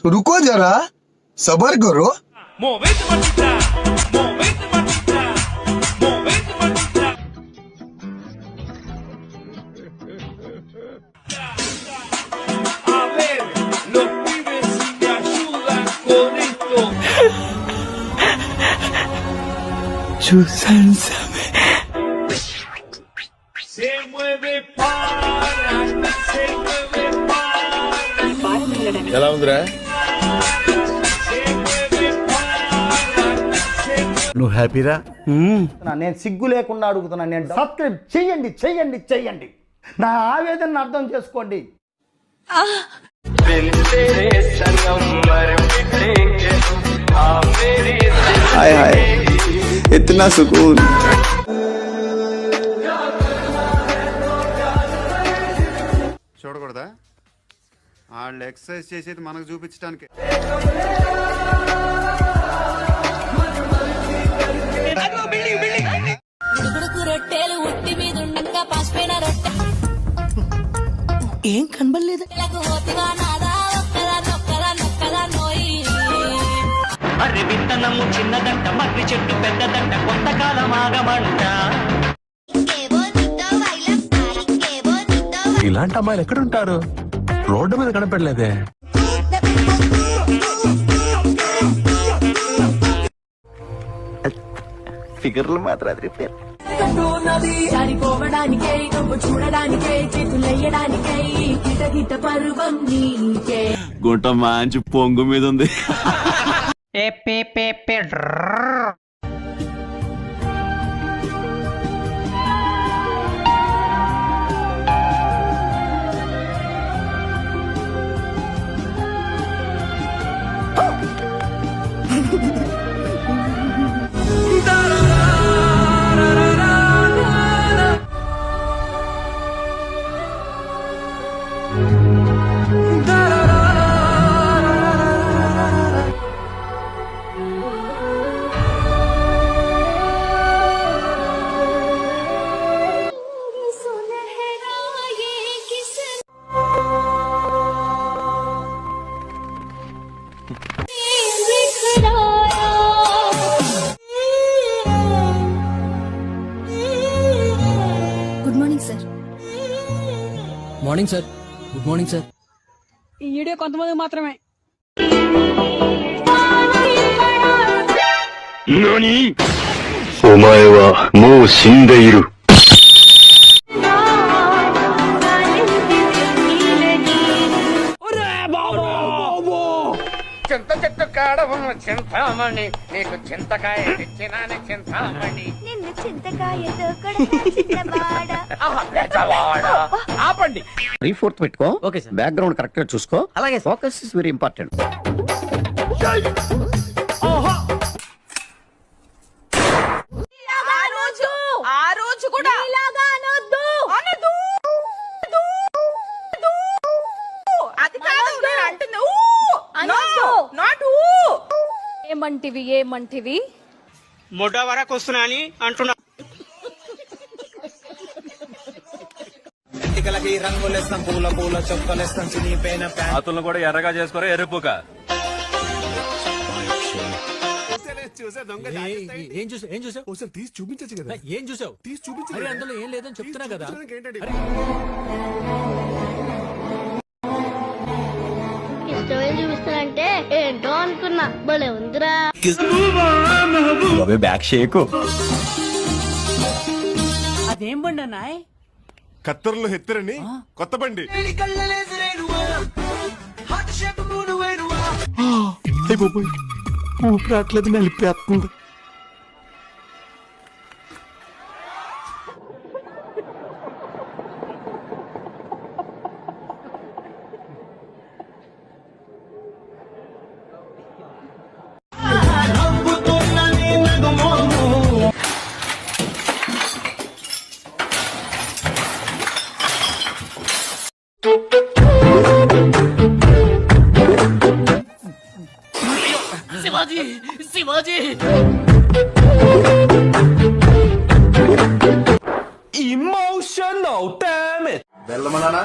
रुको जरा सबर करो. Movete maldita, movete maldita, movete maldita. A ver, los pibes si me ayudan con esto. Se mueve para, se mueve para. ఎలా ఉందిరా? నువ్వు హ్యాపీరా? నేను సిగ్గు లేకుండా అడుగుతున్నాను. నేను సబ్స్క్రైబ్ చెయ్యండి చెయ్యండి చెయ్యండి. నా ఆవేదనను అర్థం చేసుకోండి. हाय हाय इतना सुकून. చూడకూడదా? వాళ్ళు ఎక్సర్సైజ్ చేసేది మనకు చూపించడానికి. రొట్టెలు ఉట్టి మీద ఉండగా పాసిపోయిన రొట్టె ఏం కనబడలేదు. అరే విత్తనము చిన్నదంట, మర్రి చెట్టు పెద్దదంట, కొంతకాలం ఆగమంట. ఇలాంటి అమ్మాయిలు ఎక్కడుంటారు? రోడ్డు మీద కనపడలేదే. ఫిగర్లు మాత్రం అదిరిపోయారు. సరిపోవడానికే నువ్వు చూడడానికే చేతులయ్యడానికే గిట గిట పరువం నీకే. గుంట మంచి పొంగు మీద ఉంది. Good morning sir. Morning sir. Good morning sir. ఈ వీడియో కొంతమంది మాత్రమే.何? お前はもう死んでいる。చింత చెట్టు కాడ ఉన్న చింతామణి, నీకు చింతకాయ తెచ్చినాని చింతామణి. నిన్ను చింతకాయతో ఆపండి. 3/4 పెట్టుకో. Okay sir. బ్యాక్గ్రౌండ్ కరెక్ట్ గా చూసుకో. అలాగే. Focus is very important. ఆ రోజు కూడా ఇలాగా అనొద్దు. అనదు. అది కాదు నేను అంటున్నా. నాట్ ఏమంటివి ఏమంటివి? మొట్ట వరకు వస్తున్నా అని అంటున్నా. రంగులేస్తాం, పూల పూల చొక్కలేస్తాం, చినిపోయిన అతను కూడా ఎర్రగా చేసుకోరా, ఎర్రపుక. ఏం చూసావు? ఒకసారి తీసి చూపించచ్చు కదా. ఏం చూసావు? తీసి చూపించు. అరే అందులో ఏం లేదని చెప్తున్నా కదా. చూపిస్తానంటే ఏంటో అనుకున్నా. భలే ఉందిరా. బ్యాక్ షేకు. అదేం బండి అన్నాయ్? కత్తర్లో హెత్తరని కొత్త బండి. ఊపిరాట్లేదు, నలిపేస్తుంది. Shivaji Emotional damage. వెళ్ళమన్నా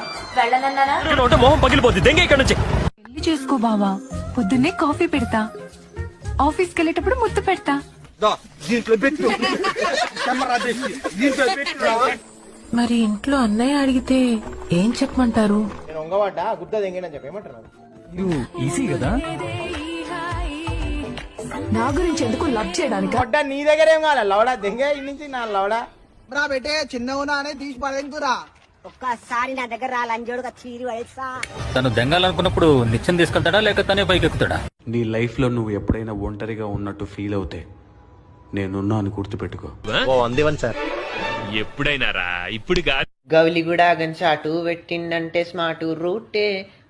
మొహం పగిలిపోద్ది దెంగ ఇక్కడ నుంచి. పెళ్లి చేసుకో బావా, పొద్దున్నే కాఫీ పెడతా, ఆఫీస్కి వెళ్ళేటప్పుడు ముద్దు పెడతా. మరి ఇంట్లో అన్నయ్య అడిగితే ఏం చెప్పమంటారు? ఈజీ కదా. నా గురించి ఎందుకు లవ్ చేయడానికి? నీ దగ్గర ఏం కావాలి లవడా దెంగే నుంచి నా లవడా రా బెటే చిన్న ఉన్నా తీసి పడేందుకురా. ఒక్కసారి నా దగ్గర రా లంజోడుగా చీరి వయసా. తను దెంగాలనుకున్నప్పుడు నిత్యం తీసుకెళ్తాడా లేక తనే పైకి ఎక్కుతాడా? నీ లైఫ్ లో నువ్వు ఎప్పుడైనా ఒంటరిగా ఉన్నట్టు ఫీల్ అవుతే నేనున్నా అని గుర్తుపెట్టుకో. ఎప్పుడైనా రా, ఇప్పుడు కాదు. గౌలిగూడ గన్షాటు పెట్టిండంటే స్మార్ట్ రూటే.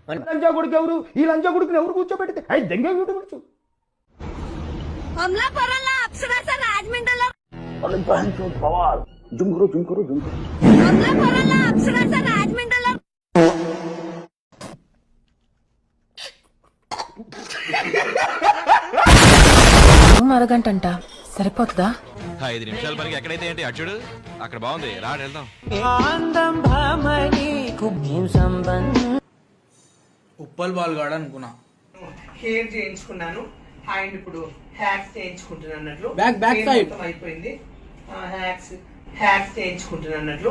లంజా కొడుకు ఎవరు? ఈ లంజా కొడుకుని ఎవరు కూర్చోబెడితే అయి దెంగే కూర్చోబెట్టు. అమలాపురంలో అప్సరస రాజమండ్రిలో అమలాపురంలో అప్సరస రాజమండ్రిలో అరగంట సరిపోతుందా? 5 నిమిషాల పనికి ఎక్కడైతే ఏంటి అచ్చుడు అక్కడ బాగుంది రా వెళ్దాం. ఉప్పల్ బాల్గాడ్ అనుకున్నా. హెయిర్ చేయించుకున్నాను అండ్ ఇప్పుడు హ్యాక్స్ చేయించుకుంటున్నట్లు అయిపోయింది. హ్యాక్స్ చేయించుకుంటున్నట్లు.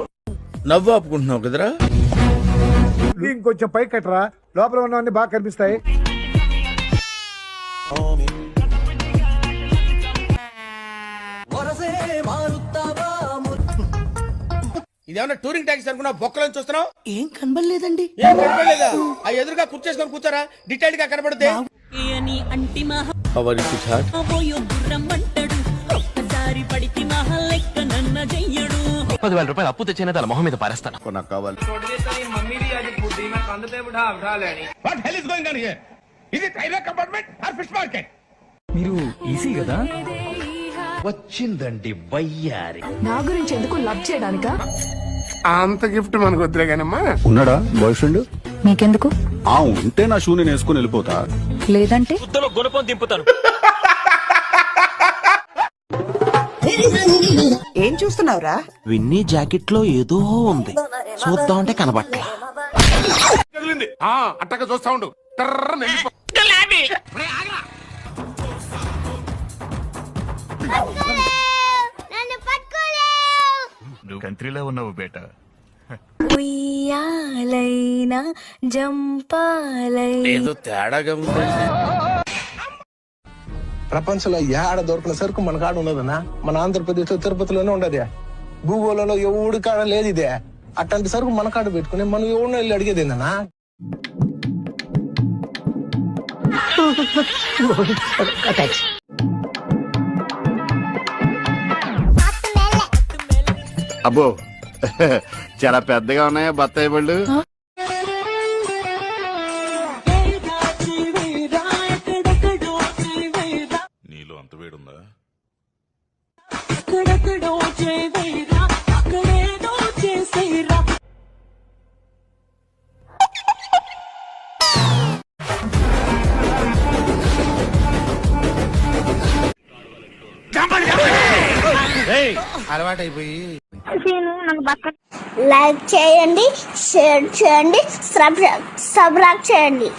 నవ్వు ఆపుకుంటున్నావు కదరా. ఇంకొంచెం పై కట్టరా, లోపల ఉన్నవన్నీ బాగా కనిపిస్తాయి. ఇదేమన్నా టూరింగ్ ట్యాక్సీ అనుకున్నా బొక్కలను చూస్తున్నావు? ఏం కనబడలేదండి. ఏం కనపడలేదా? ఆ ఎదురుగా కూర్చేసుకొని కూర్చోరా, డీటెయిల్ గా కనబడుతుంది. ₹10,000 అప్పు తెచ్చిన తన మొహం మీద పారేస్తాను. నాకు కావాలి. మీరు ఈజీ కదా. వచ్చిందండి వయ్యారి. నా గురించి ఎందుకు లవ్ చేయడానికా? అంత గిఫ్ట్ మనకు వద్దులే కానమ్మా. ఉన్నాడా బాయ్ ఫ్రెండ్? మీకెందుకు? ఉంటే నా షూ నేను వేసుకుని వెళ్ళిపోతా. లేదంటే గుణపం దింపుతాను. ఏం చూస్తున్నావురా? విన్నీ జాకెట్ లో ఏదో ఉంది, చూద్దాం అంటే కనబట్లా. అట్టగా చూస్తా ఉండు. నువ్వు కంట్రీలో ఉన్నావు బేట. ఉయ్యాలైనా జంపాలై ఏదో తేడాగా ఉంది. ప్రపంచంలో ఏడ దొరికిన సరుకు మన కాడ ఉన్నదన్నా. మన ఆంధ్రప్రదేశ్ లో తిరుపతిలోనే ఉండదు. భూగోళంలో ఎవడి కాడ లేదు ఇదే. అట్లాంటి సరుకు మన కాడ పెట్టుకుని మనం ఎవరినో వెళ్ళి అడిగేది ఏందన్నా. అబ్బో చాలా పెద్దగా ఉన్నాయా బత్తాయి పళ్ళు. నీలో అంత వేడుందా? అలవాటైపోయి లైక్ చేయండి, షేర్ చేయండి, సబ్స్క్రైబ్ చేయండి.